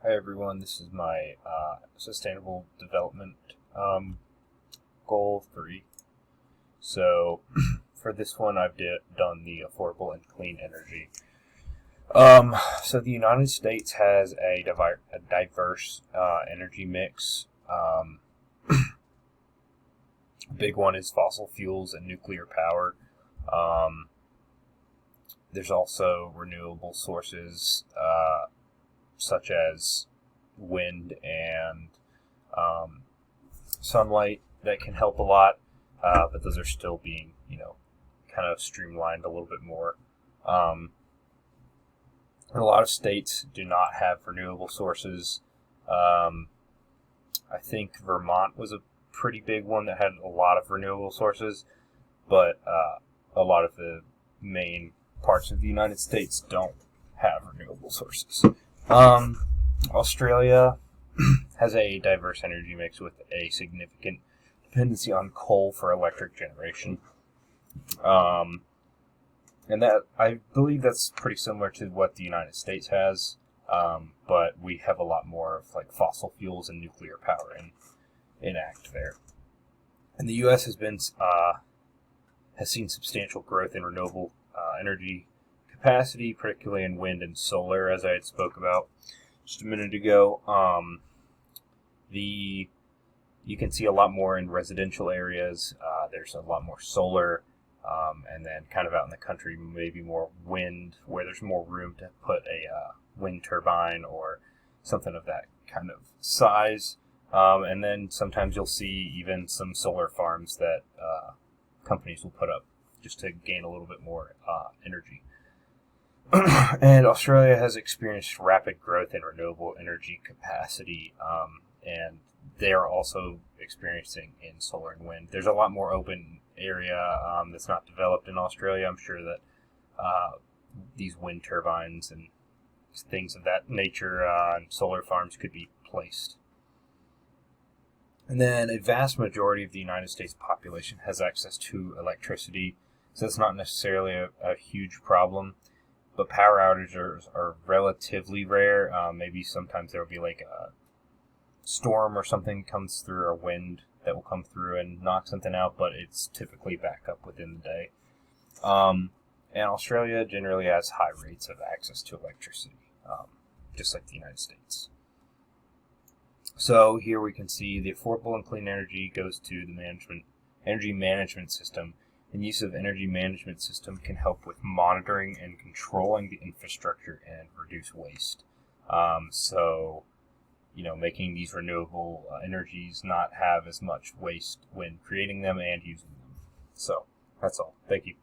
Hi everyone, this is my Sustainable Development Goal 3. So for this one I've done the affordable and clean energy. So the United States has a diverse energy mix. A big one is fossil fuels and nuclear power. There's also renewable sources such as wind and sunlight that can help a lot, but those are still being, kind of streamlined a little bit more. A lot of states do not have renewable sources. I think Vermont was a pretty big one that had a lot of renewable sources, but a lot of the main parts of the United States don't have renewable sources. Australia has a diverse energy mix with a significant dependency on coal for electric generation. And that, I believe that's pretty similar to what the United States has, but we have a lot more of like fossil fuels and nuclear power in act there. And the U.S. has seen substantial growth in renewable energy capacity, particularly in wind and solar, as I had spoke about just a minute ago. You can see a lot more in residential areas. There's a lot more solar, and then kind of out in the country, maybe more wind, where there's more room to put a wind turbine or something of that kind of size. And then sometimes you'll see even some solar farms that companies will put up just to gain a little bit more energy. And Australia has experienced rapid growth in renewable energy capacity, and they are also experiencing in solar and wind. There's a lot more open area that's not developed in Australia. I'm sure that these wind turbines and things of that nature and solar farms could be placed. And then a vast majority of the United States population has access to electricity, so it's not necessarily a huge problem. But power outages are relatively rare. Maybe sometimes there will be like a storm or something comes through, or wind that will come through and knock something out, but it's typically back up within the day. And Australia generally has high rates of access to electricity, just like the United States. So here we can see the affordable and clean energy goes to the energy management system. And use of energy management system can help with monitoring and controlling the infrastructure and reduce waste. Making these renewable energies not have as much waste when creating them and using them. So that's all. Thank you.